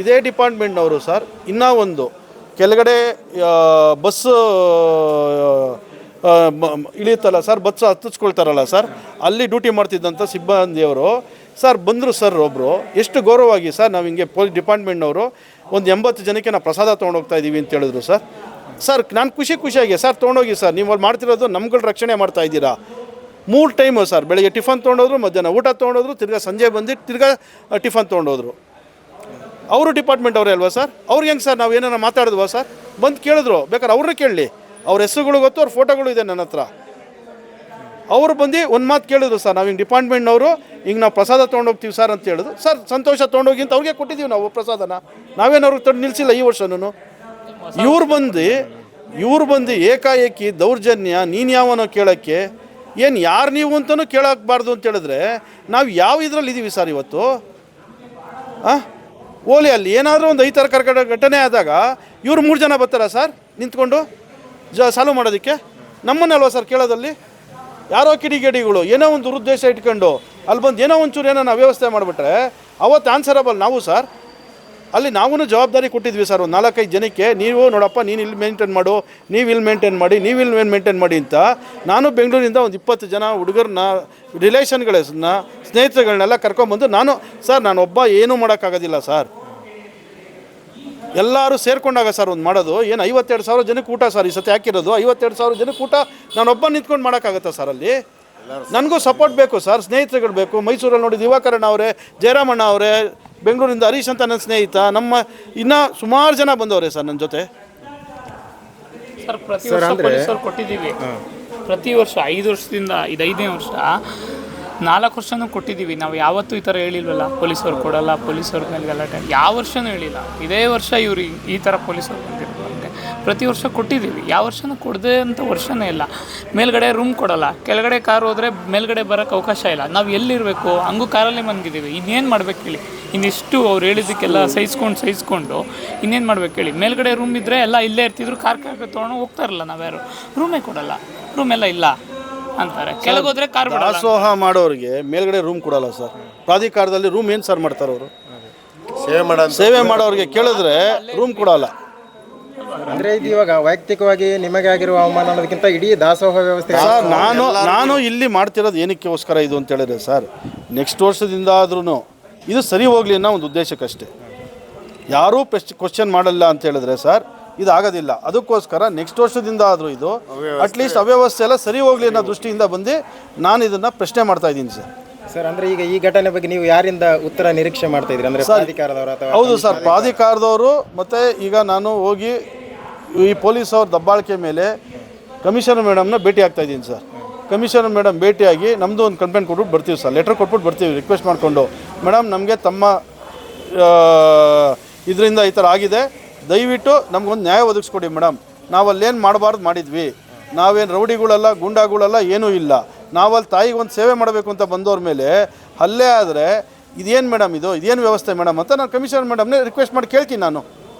Speaker 1: ಇದೇ ಡಿಪಾರ್ಟ್ಮೆಂಟ್ನವರು ಸರ್ ಇನ್ನೂ ಒಂದು ಕೆಳಗಡೆ ಬಸ್ಸು ಇಳಿಯುತ್ತಲ್ಲ ಸರ್, ಬಸ್ಸು ಹತ್ತಿಸ್ಕೊಳ್ತಾರಲ್ಲ ಸರ್, ಅಲ್ಲಿ ಡ್ಯೂಟಿ ಮಾಡ್ತಿದ್ದಂಥ ಸಿಬ್ಬಂದಿಯವರು ಸರ್ ಬಂದರು ಸರ್. ಒಬ್ಬರು ಎಷ್ಟು ಗೌರವವಾಗಿ ಸರ್, ನಾವು ಹಿಂಗೆ ಪೊಲೀಸ್ ಡಿಪಾರ್ಟ್ಮೆಂಟ್ನವರು ಒಂದು 80 ಜನಕ್ಕೆ ನಾವು ಪ್ರಸಾದ ತೊಗೊಂಡೋಗ್ತಾ ಇದ್ದೀವಿ ಅಂತ ಹೇಳಿದ್ರು ಸರ್. ಸರ್ ನಾನು ಖುಷಿಯಾಗಿ ಸರ್ ತೊಗೊಂಡೋಗಿ ಸರ್, ನೀವು ಅಲ್ಲಿ ಮಾಡ್ತಿರೋದು ನಮ್ಗಳ ರಕ್ಷಣೆ ಮಾಡ್ತಾ ಇದ್ದೀರಾ. 3 ಟೈಮು ಸರ್, ಬೆಳಗ್ಗೆ ಟಿಫನ್ ತೊಗೊಂಡೋದ್ರು, ಮಧ್ಯಾಹ್ನ ಊಟ ತೊಗೊಂಡೋದ್ರು, ತಿರ್ಗಾ ಸಂಜೆ ಬಂದು ತಿರ್ಗಾ ಟಿಫನ್ ತೊಗೊಂಡೋದ್ರು. ಅವರು ಡಿಪಾರ್ಟ್ಮೆಂಟ್ ಅವರೇ ಅಲ್ವಾ ಸರ್? ಅವ್ರಿಗೆ ಹೆಂಗೆ ಸರ್ ನಾವು ಏನಾರ ಮಾತಾಡಿದ್ವಾ ಸರ್? ಬಂದು ಕೇಳಿದ್ರು, ಬೇಕಾದ್ರೆ ಅವ್ರನ್ನ ಕೇಳಲಿ, ಅವ್ರ ಹೆಸರುಗಳು ಗೊತ್ತು, ಅವ್ರ ಫೋಟೋಗಳು ಇದೆ ನನ್ನ ಹತ್ರ. ಅವರು ಬಂದು ಒಂದು ಮಾತು ಕೇಳಿದ್ರು ಸರ್, ನಾವು ಹಿಂಗೆ ಡಿಪಾರ್ಟ್ಮೆಂಟ್ನವರು ಹಿಂಗೆ ನಾವು ಪ್ರಸಾದ ತೊಗೊಂಡೋಗ್ತೀವಿ ಸರ್ ಅಂತ ಹೇಳಿದ್ರು. ಸರ್ ಸಂತೋಷ, ತೊಗೊಂಡೋಗಿ ಅಂತ ಅವ್ರಿಗೆ ಕೊಟ್ಟಿದ್ದೀವಿ ನಾವು ಪ್ರಸಾದನ, ನಾವೇನವ್ರಿಗೆ ತಂದು ನಿಲ್ಲಿಸಿಲ್ಲ ಈ ವರ್ಷನೂ. ಇವ್ರು ಬಂದು ಏಕಾಏಕಿ ದೌರ್ಜನ್ಯ, ನೀನು ಯಾವನೋ ಕೇಳೋಕ್ಕೆ, ಏನು ಯಾರು ನೀವು ಅಂತಲೂ ಕೇಳೋಕ್ಬಾರ್ದು ಅಂತ ಹೇಳಿದ್ರೆ ನಾವು ಯಾವ ಇದರಲ್ಲಿ ಇದ್ದೀವಿ ಸರ್ ಇವತ್ತು? ಓಲಿ ಅಲ್ಲಿ ಏನಾದರೂ ಒಂದು ಅಹಿತಕರ ಘಟನೆ ಆದಾಗ ಇವರು 3 ಜನ ಬರ್ತಾರಾ ಸರ್ ನಿಂತ್ಕೊಂಡು ಸಾಲ್ವ್ ಮಾಡೋದಕ್ಕೆ? ನಮ್ಮನ್ನಲ್ವ ಸರ್ ಕೇಳೋದಲ್ಲಿ? ಯಾರೋ ಕಿಡಿಗೇಡಿಗಳು ಏನೋ ಒಂದು ದುರುದ್ದೇಶ ಇಟ್ಕೊಂಡು ಅಲ್ಲಿ ಬಂದು ಏನೋ ಒಂಚೂರು ಏನೋ ನಾವು ವ್ಯವಸ್ಥೆ ಮಾಡಿಬಿಟ್ರೆ ಅವತ್ತು ಆನ್ಸರಬಲ್ ನಾವು ಸರ್. ಅಲ್ಲಿ ನಾವೂ ಜವಾಬ್ದಾರಿ ಕೊಟ್ಟಿದ್ವಿ ಸರ್ ಒಂದು 4-5 ಜನಕ್ಕೆ, ನೀವು ನೋಡಪ್ಪ ನೀನು ಇಲ್ಲಿ ಮೇಂಟೈನ್ ಮಾಡು, ನೀವು ಇಲ್ಲಿ ಮೇಂಟೈನ್ ಮಾಡಿ, ನೀವು ಇಲ್ಲಿ ಮೇಂಟೈನ್ ಮಾಡಿ ಅಂತ. ನಾನು ಬೆಂಗಳೂರಿಂದ ಒಂದು 20 ಜನ ಹುಡುಗರನ್ನ, ರಿಲೇಷನ್ಗಳನ್ನ, ಸ್ನೇಹಿತರುಗಳನ್ನೆಲ್ಲ ಕರ್ಕೊಂಬಂದು ನಾನು ಒಬ್ಬ ಏನೂ ಮಾಡೋಕ್ಕಾಗೋದಿಲ್ಲ ಸರ್. ಎಲ್ಲರೂ ಸೇರ್ಕೊಂಡಾಗ ಸರ್ ಒಂದು ಮಾಡೋದು. ಏನು 52,000 ಜನಕ್ಕೆ ಊಟ ಸರ್ ಈ ಸತಿ ಹಾಕಿರೋದು. 52,000 ಜನಕ್ಕೆ ಊಟ ನಾನೊಬ್ಬ ನಿಂತ್ಕೊಂಡು ಮಾಡೋಕ್ಕಾಗತ್ತಾ ಸರ್? ಅಲ್ಲಿ ನನಗೂ ಸಪೋರ್ಟ್ ಬೇಕು ಸರ್, ಸ್ನೇಹಿತರುಗಳು ಬೇಕು. ಮೈಸೂರಲ್ಲಿ ನೋಡಿ ದಿವಾಕರಣ್ಣ ಅವರೇ, ಜಯರಾಮಣ್ಣ ಅವರೇ, ಬೆಂಗಳೂರಿಂದ ಹರೀಶ್ ಅಂತ ನನ್ನ ಸ್ನೇಹಿತ, ನಮ್ಮ ಇನ್ನೂ ಸುಮಾರು ಜನ ಬಂದವರೇ ಸರ್ ನನ್ನ ಜೊತೆ.
Speaker 2: ಸರ್ ಪ್ರತಿ ವರ್ಷ ಪೊಲೀಸರು ಕೊಟ್ಟಿದ್ದೀವಿ. ಪ್ರತಿ ವರ್ಷ 5 ವರ್ಷದಿಂದ ಇದು 5ನೇ ವರ್ಷ, 4 ವರ್ಷನೂ ಕೊಟ್ಟಿದ್ದೀವಿ. ನಾವು ಯಾವತ್ತೂ ಈ ಥರ ಹೇಳಿಲ್ವಲ್ಲ, ಪೊಲೀಸರು ಕೊಡಲ್ಲ, ಪೊಲೀಸವ್ರ ಮೇಲೆ ಗಲಾಟೆ, ಯಾವ ವರ್ಷನೂ ಹೇಳಿಲ್ಲ. ಇದೇ ವರ್ಷ ಇವ್ರು ಈ ಥರ ಪೊಲೀಸರು ಬಂದಿರ್ತಾರೆ. ಪ್ರತಿ ವರ್ಷ ಕೊಟ್ಟಿದ್ದೀವಿ, ಯಾವ ವರ್ಷನೂ ಕೊಡದೆ ಅಂತ ವರ್ಷನೇ ಇಲ್ಲ. ಮೇಲ್ಗಡೆ ರೂಮ್ ಕೊಡಲ್ಲ, ಕೆಳಗಡೆ ಕಾರ್ ಹೋದರೆ ಮೇಲ್ಗಡೆ ಬರೋಕ್ಕೆ ಅವಕಾಶ ಇಲ್ಲ. ನಾವು ಎಲ್ಲಿರಬೇಕು? ಹಂಗೂ ಕಾರಲ್ಲೇ ಮನ್ಗಿದ್ದೀವಿ. ಇನ್ನೇನು ಮಾಡ್ಬೇಕು ಹೇಳಿ? ಇನ್ನಿಷ್ಟು ಅವ್ರು ಹೇಳಿದ್ದಕ್ಕೆಲ್ಲ ಸಹಿಸ್ಕೊಂಡು ಇನ್ನೇನು ಮಾಡ್ಬೇಕು ಹೇಳಿ? ಮೇಲ್ಗಡೆ ರೂಮ್ ಇದ್ದರೆ ಎಲ್ಲ ಇಲ್ಲೇ ಇರ್ತಿದ್ರು, ಕಾರ್ ತೊಗೊಂಡು ಹೋಗ್ತಾ ಇರಲ್ಲ. ನಾವ್ಯಾರು ರೂಮೇ ಕೊಡಲ್ಲ, ರೂಮೆಲ್ಲ ಇಲ್ಲ ಅಂತಾರೆ. ಕೆಳಗೋದ್ರೆ ಕಾರ್
Speaker 1: ದಾಸೋಹ ಮಾಡೋರಿಗೆ ಮೇಲ್ಗಡೆ ರೂಮ್ ಕೊಡಲ್ಲ ಸರ್. ಪ್ರಾಧಿಕಾರದಲ್ಲಿ ರೂಮ್ ಏನು ಸರ್ ಮಾಡ್ತಾರೆ ಅವರು? ಸೇವೆ ಮಾಡೋರಿಗೆ ಕೇಳಿದ್ರೆ ರೂಮ್ ಕೊಡಲ್ಲ.
Speaker 3: ಅಂದರೆ ಇದು ಇವಾಗ ವೈಯಕ್ತಿಕವಾಗಿ ನಿಮಗೆ ಆಗಿರುವ ಅವಮಾನ ಅನ್ನೋದಕ್ಕಿಂತ ಇಡೀ ದಾಸೋಹ ವ್ಯವಸ್ಥೆ
Speaker 1: ಸರ್, ನಾನು ಇಲ್ಲಿ ಮಾಡ್ತಿರೋದು ಏನಕ್ಕೋಸ್ಕರ ಇದು ಅಂತ ಹೇಳಿದ್ರೆ ಸರ್, ನೆಕ್ಸ್ಟ್ ವರ್ಷದಿಂದ ಆದ್ರೂ ಇದು ಸರಿ ಹೋಗಲಿ ಅನ್ನೋ ಒಂದು ಉದ್ದೇಶಕ್ಕಷ್ಟೇ. ಯಾರೂ ಕ್ವಶನ್ ಮಾಡಲ್ಲ ಅಂತ ಹೇಳಿದ್ರೆ ಸರ್ ಇದು ಆಗೋದಿಲ್ಲ. ಅದಕ್ಕೋಸ್ಕರ ನೆಕ್ಸ್ಟ್ ವರ್ಷದಿಂದ ಆದರೂ ಇದು ಅಟ್ಲೀಸ್ಟ್ ಅವ್ಯವಸ್ಥೆ ಎಲ್ಲ ಸರಿ ಹೋಗಲಿ ಅನ್ನೋ ದೃಷ್ಟಿಯಿಂದ ಬಂದು ನಾನು ಇದನ್ನು ಪ್ರಶ್ನೆ ಮಾಡ್ತಾ ಇದ್ದೀನಿ ಸರ್.
Speaker 3: ಸರ್ ಅಂದರೆ ಈಗ ಈ ಘಟನೆ ಬಗ್ಗೆ ನೀವು ಯಾರಿಂದ ಉತ್ತರ ನಿರೀಕ್ಷೆ ಮಾಡ್ತಾ ಇದ್ದೀರಿ? ಅಂದರೆ ಪ್ರಾಧಿಕಾರದವರು ಅಥವಾ?
Speaker 1: ಹೌದು ಸರ್, ಪ್ರಾಧಿಕಾರದವರು. ಮತ್ತು ಈಗ ನಾನು ಹೋಗಿ ಈ ಪೊಲೀಸ್ ಅವ್ರ ದಬ್ಬಾಳಿಕೆ ಮೇಲೆ ಕಮಿಷನರ್ ಮೇಡಮ್ನ ಭೇಟಿ ಆಗ್ತಾ ಇದ್ದೀನಿ ಸರ್. ಕಮಿಷನರ್ ಮೇಡಮ್ ಭೇಟಿಯಾಗಿ ನಮ್ಮದು ಒಂದು ಕಂಪ್ಲೇಂಟ್ ಕೊಟ್ಬಿಟ್ಟು ಬರ್ತೀವಿ ಸರ್, ಲೆಟ್ರ್ ಕೊಟ್ಬಿಟ್ಟು ಬರ್ತೀವಿ ರಿಕ್ವೆಸ್ಟ್ ಮಾಡಿಕೊಂಡು, ಮೇಡಮ್ ನಮಗೆ ತಮ್ಮ ಇದರಿಂದ ಈ ಥರ ಆಗಿದೆ, ದಯವಿಟ್ಟು ನಮಗೊಂದು ನ್ಯಾಯ ಒದಗಿಸ್ಕೊಡಿ ಮೇಡಮ್. ನಾವಲ್ಲೇನು ಮಾಡಬಾರ್ದು ಮಾಡಿದ್ವಿ, ನಾವೇನು ರೌಡಿಗಳಲ್ಲ, ಗುಂಡಾಗಳಲ್ಲ, ಏನೂ ಇಲ್ಲ. ನಾವಲ್ಲಿ ತಾಯಿಗೆ ಒಂದು ಸೇವೆ ಮಾಡಬೇಕು ಅಂತ ಬಂದವ್ರ ಮೇಲೆ ಹಲ್ಲೆ ಆದರೆ ಇದೇನು ಮೇಡಮ್, ಇದೇನು ವ್ಯವಸ್ಥೆ ಮೇಡಮ್ ಅಂತ ನಾನು ಕಮಿಷನರ್ ಮೇಡಮ್ನೇ ರಿಕ್ವೆಸ್ಟ್ ಮಾಡಿ ಕೇಳ್ತೀನಿ. ನಾನು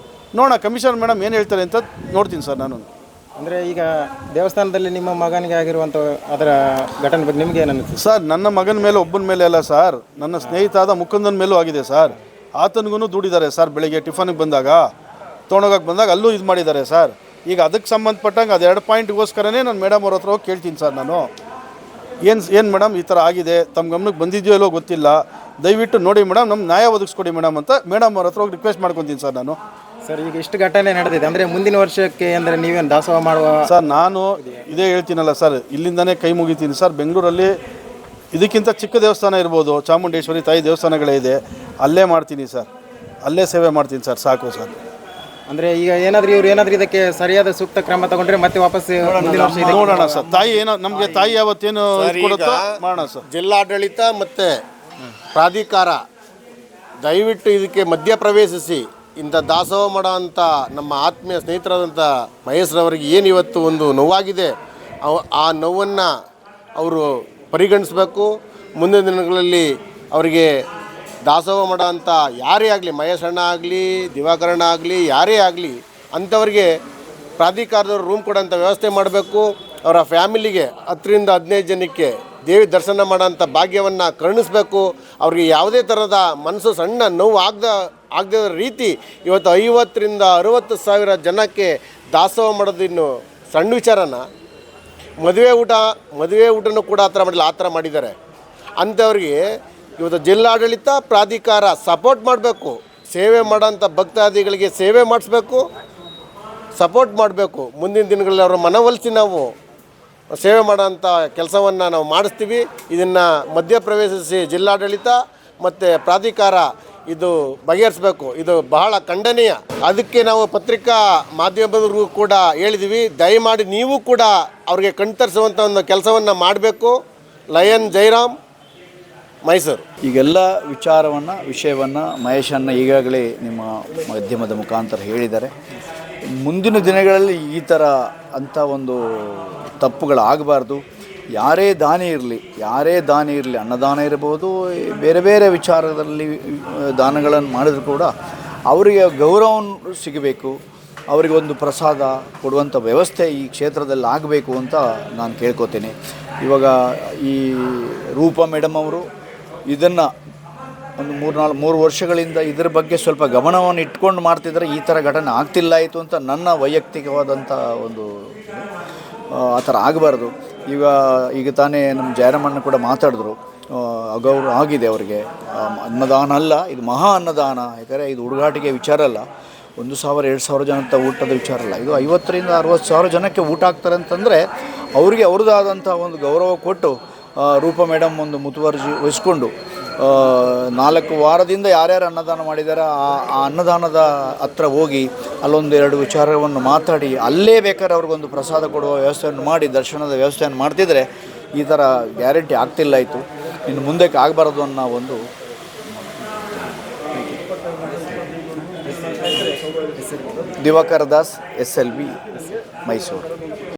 Speaker 1: ನೋಡೋಣ ಕಮಿಷನರ್ ಮೇಡಮ್ ಏನು ಹೇಳ್ತಾರೆ ಅಂತ ನೋಡ್ತೀನಿ ಸರ್ ನಾನು.
Speaker 3: ಅಂದರೆ ಈಗ ದೇವಸ್ಥಾನದಲ್ಲಿ ನಿಮ್ಮ ಮಗನಿಗೆ ಆಗಿರುವಂಥ ಅದರ ಘಟನೆ ಬಗ್ಗೆ ನಿಮಗೆ ಏನು ಅನಿಸುತ್ತೆ
Speaker 1: ಸರ್? ನನ್ನ ಮಗನ ಮೇಲೆ ಒಬ್ಬನ ಮೇಲೆ ಅಲ್ಲ ಸರ್, ನನ್ನ ಸ್ನೇಹಿತ ಆದ ಮುಕುಂದನ ಮೇಲೂ ಆಗಿದೆ ಸರ್. ಆತನಿಗೂ ದುಡಿದ್ದಾರೆ ಸರ್. ಬೆಳಿಗ್ಗೆ ಟಿಫನಿಗೆ ಬಂದಾಗ, ತೊಗೊಂಡೋಗಕ್ಕೆ ಬಂದಾಗ ಅಲ್ಲೂ ಇದು ಮಾಡಿದ್ದಾರೆ ಸರ್. ಈಗ ಅದಕ್ಕೆ ಸಂಬಂಧಪಟ್ಟಂಗೆ ಅದು 2 ಪಾಯಿಂಟ್ಗೋಸ್ಕರನೇ ನಾನು ಮೇಡಮ್ ಅವ್ರ ಹತ್ರ ಹೋಗಿ ಕೇಳ್ತೀನಿ ಸರ್. ನಾನು ಏನು ಮೇಡಮ್ ಈ ಥರ ಆಗಿದೆ, ತಮ್ಮ ಗಮನಕ್ಕೆ ಬಂದಿದೆಯೋ ಇಲ್ಲೋ ಗೊತ್ತಿಲ್ಲ, ದಯವಿಟ್ಟು ನೋಡಿ ಮೇಡಮ್, ನಮ್ಮ ನ್ಯಾಯ ಒದಗಿಸ್ಕೊಡಿ ಮೇಡಮ್ ಅಂತ ಮೇಡಮ್ ಅವ್ರ ಹತ್ರ ಹೋಗಿ ರಿಕ್ವೆಸ್ಟ್ ಮಾಡ್ಕೊತೀನಿ ಸರ್ ನಾನು.
Speaker 3: ಸರ್ ಈಗ ಇಷ್ಟು ಘಟನೆ ನಡೆದಿದೆ ಅಂದರೆ ಮುಂದಿನ ವರ್ಷಕ್ಕೆ ಅಂದರೆ ನೀವೇನು ದಾಸೋಹ ಮಾಡುವ?
Speaker 1: ಸರ್ ನಾನು ಇದೇ ಹೇಳ್ತೀನಲ್ಲ ಸರ್, ಇಲ್ಲಿಂದನೇ ಕೈ ಮುಗಿತೀನಿ ಸರ್. ಬೆಂಗಳೂರಲ್ಲಿ ಇದಕ್ಕಿಂತ ಚಿಕ್ಕ ದೇವಸ್ಥಾನ ಇರ್ಬೋದು, ಚಾಮುಂಡೇಶ್ವರಿ ತಾಯಿ ದೇವಸ್ಥಾನಗಳೇ ಇದೆ, ಅಲ್ಲೇ ಮಾಡ್ತೀನಿ ಸರ್, ಅಲ್ಲೇ ಸೇವೆ ಮಾಡ್ತೀನಿ ಸರ್, ಸಾಕು ಸರ್.
Speaker 3: ಅಂದರೆ ಈಗ ಇವ್ರು ಏನಾದರೂ ಇದಕ್ಕೆ ಸರಿಯಾದ ಸೂಕ್ತ ಕ್ರಮ ತಗೊಂಡ್ರೆ ಮತ್ತೆ ವಾಪಸ್ ಮುಂದಿನ ವರ್ಷ ಇದಕ್ಕೆ
Speaker 1: ನೋಡೋಣ ಸರ್. ತಾಯಿ ಏನೋ ನಮಗೆ ತಾಯಿ ಯಾವತ್ತೇನು ಕೊಡುತ್ತೋ ಮಾಡೋಣ ಸರ್.
Speaker 4: ಜಿಲ್ಲಾಡಳಿತ ಮತ್ತು ಪ್ರಾಧಿಕಾರ ದಯವಿಟ್ಟು ಇದಕ್ಕೆ ಮಧ್ಯಪ್ರವೇಶಿಸಿ ಇಂಥ ದಾಸೋಹ ಮಾಡೋ ಅಂಥ ನಮ್ಮ ಆತ್ಮೀಯ ಸ್ನೇಹಿತರಾದಂಥ ಮಹೇಶ್ರವರಿಗೆ ಏನು ಇವತ್ತು ಒಂದು ನೋವಾಗಿದೆ, ಆ ನೋವನ್ನು ಅವರು ಪರಿಗಣಿಸಬೇಕು. ಮುಂದಿನ ದಿನಗಳಲ್ಲಿ ಅವರಿಗೆ ದಾಸೋಹ ಮಾಡೋ ಅಂಥ ಯಾರೇ ಆಗಲಿ, ಮಹೇಶಣ್ಣ ಆಗಲಿ, ದಿವಾಕರಣ ಆಗಲಿ, ಯಾರೇ ಆಗಲಿ, ಅಂಥವ್ರಿಗೆ ಪ್ರಾಧಿಕಾರದವ್ರು ರೂಮ್ ಕೊಡೋಂಥ ವ್ಯವಸ್ಥೆ ಮಾಡಬೇಕು. ಅವರ ಫ್ಯಾಮಿಲಿಗೆ 10ರಿಂದ 15 ಜನಕ್ಕೆ ದೇವಿ ದರ್ಶನ ಮಾಡೋಂಥ ಭಾಗ್ಯವನ್ನು ಕರುಣಿಸಬೇಕು. ಅವ್ರಿಗೆ ಯಾವುದೇ ಥರದ ಮನಸ್ಸು ಸಣ್ಣ ನೋವು ಆಗದ ರೀತಿ ಇವತ್ತು 50ರಿಂದ 60 ಸಾವಿರ ಜನಕ್ಕೆ ದಾಸೋಹ ಮಾಡೋದಿನ್ನು ಸಣ್ಣ ವಿಚಾರನ. ಮದುವೆ ಊಟನೂ ಕೂಡ ಆ ಥರ ಮಾಡಿಲ್ಲ, ಆ ಥರ ಮಾಡಿದ್ದಾರೆ. ಅಂಥವ್ರಿಗೆ ಇವತ್ತು ಜಿಲ್ಲಾಡಳಿತ ಪ್ರಾಧಿಕಾರ ಸಪೋರ್ಟ್ ಮಾಡಬೇಕು. ಸೇವೆ ಮಾಡೋಂಥ ಭಕ್ತಾದಿಗಳಿಗೆ ಸೇವೆ ಮಾಡಿಸ್ಬೇಕು, ಸಪೋರ್ಟ್ ಮಾಡಬೇಕು. ಮುಂದಿನ ದಿನಗಳಲ್ಲಿ ಅವರ ಮನವೊಲಿಸಿ ನಾವು ಸೇವೆ ಮಾಡೋಂಥ ಕೆಲಸವನ್ನು ನಾವು ಮಾಡಿಸ್ತೀವಿ. ಇದನ್ನು ಮಧ್ಯಪ್ರವೇಶಿಸಿ ಜಿಲ್ಲಾಡಳಿತ ಮತ್ತು ಪ್ರಾಧಿಕಾರ ಇದು ಬಗೆಹರಿಸಬೇಕು. ಇದು ಬಹಳ ಖಂಡನೀಯ. ಅದಕ್ಕೆ ನಾವು ಪತ್ರಿಕಾ ಮಾಧ್ಯಮದವ್ರಿಗೂ ಕೂಡ ಹೇಳಿದ್ದೀವಿ, ದಯಮಾಡಿ ನೀವು ಕೂಡ ಅವ್ರಿಗೆ ಕಣ್ತರಿಸುವಂಥ ಒಂದು ಕೆಲಸವನ್ನು ಮಾಡಬೇಕು. ಲಯನ್ ಜೈರಾಮ್, ಮೈಸೂರು.
Speaker 5: ಈಗೆಲ್ಲ ವಿಷಯವನ್ನು ಮಹೇಶಣ್ಣ ಈಗಾಗಲೇ ನಿಮ್ಮ ಮಾಧ್ಯಮದ ಮುಖಾಂತರ ಹೇಳಿದ್ದಾರೆ. ಮುಂದಿನ ದಿನಗಳಲ್ಲಿ ಈ ಥರ ಅಂಥ ಒಂದು ತಪ್ಪುಗಳಾಗಬಾರ್ದು. ಯಾರೇ ದಾನಿ ಇರಲಿ, ಅನ್ನದಾನ ಇರ್ಬೋದು, ಬೇರೆ ಬೇರೆ ವಿಚಾರದಲ್ಲಿ ದಾನಗಳನ್ನು ಮಾಡಿದ್ರು ಕೂಡ ಅವರಿಗೆ ಗೌರವ ಸಿಗಬೇಕು, ಅವರಿಗೆ ಒಂದು ಪ್ರಸಾದ ಕೊಡುವಂಥ ವ್ಯವಸ್ಥೆ ಈ ಕ್ಷೇತ್ರದಲ್ಲಿ ಆಗಬೇಕು ಅಂತ ನಾನು ಕೇಳ್ಕೊತೀನಿ. ಇವಾಗ ಈ ರೂಪಾ ಮೇಡಮ್ ಅವರು ಇದನ್ನು ಒಂದು 3 ವರ್ಷಗಳಿಂದ ಇದರ ಬಗ್ಗೆ ಸ್ವಲ್ಪ ಗಮನವನ್ನು ಇಟ್ಕೊಂಡು ಮಾಡ್ತಿದ್ರೆ ಈ ಥರ ಘಟನೆ ಆಗ್ತಿಲ್ಲಾಯಿತು ಅಂತ ನನ್ನ ವೈಯಕ್ತಿಕವಾದಂಥ ಒಂದು ಆ ಥರ ಆಗಬಾರ್ದು. ಈಗ ತಾನೇ ನಮ್ಮ ಜಯರಾಮಣ್ಣ ಕೂಡ ಮಾತಾಡಿದ್ರು, ಅಗೌರವ ಆಗಿದೆ ಅವರಿಗೆ. ಅನ್ನದಾನ ಅಲ್ಲ, ಇದು ಮಹಾ ಅನ್ನದಾನ. ಯಾಕಂದರೆ ಇದು ಹುಡುಗಾಟಿಗೆ ವಿಚಾರ ಅಲ್ಲ, 1,000-2,000 ಜನಂಥ ಊಟದ ವಿಚಾರ ಅಲ್ಲ. ಇದು 50ರಿಂದ 60 ಸಾವಿರ ಜನಕ್ಕೆ ಊಟ ಆಗ್ತಾರೆ ಅಂತಂದರೆ ಅವರಿಗೆ ಅವ್ರದ್ದಾದಂಥ ಒಂದು ಗೌರವ ಕೊಟ್ಟು ರೂಪಾ ಮೇಡಮ್ ಒಂದು ಮುತುವರ್ಜಿ ವಹಿಸ್ಕೊಂಡು 4 ವಾರದಿಂದ ಯಾರ್ಯಾರು ಅನ್ನದಾನ ಮಾಡಿದ್ದಾರೆ ಆ ಅನ್ನದಾನದ ಹತ್ರ ಹೋಗಿ ಅಲ್ಲೊಂದು 2 ವಿಚಾರವನ್ನು ಮಾತಾಡಿ ಅಲ್ಲೇ ಬೇಕಾದ್ರೆ ಅವ್ರಿಗೊಂದು ಪ್ರಸಾದ ಕೊಡುವ ವ್ಯವಸ್ಥೆಯನ್ನು ಮಾಡಿ ದರ್ಶನದ ವ್ಯವಸ್ಥೆಯನ್ನು ಮಾಡ್ತಿದ್ರೆ ಈ ಥರ ಗ್ಯಾರಂಟಿ ಆಗ್ತಿಲ್ಲಾಯಿತು, ಇನ್ನು ಮುಂದಕ್ಕೆ ಆಗಬಾರ್ದು ಅನ್ನೋ ಒಂದು. ದಿವಾಕರ್ ದಾಸ್, SLB, ಮೈಸೂರು.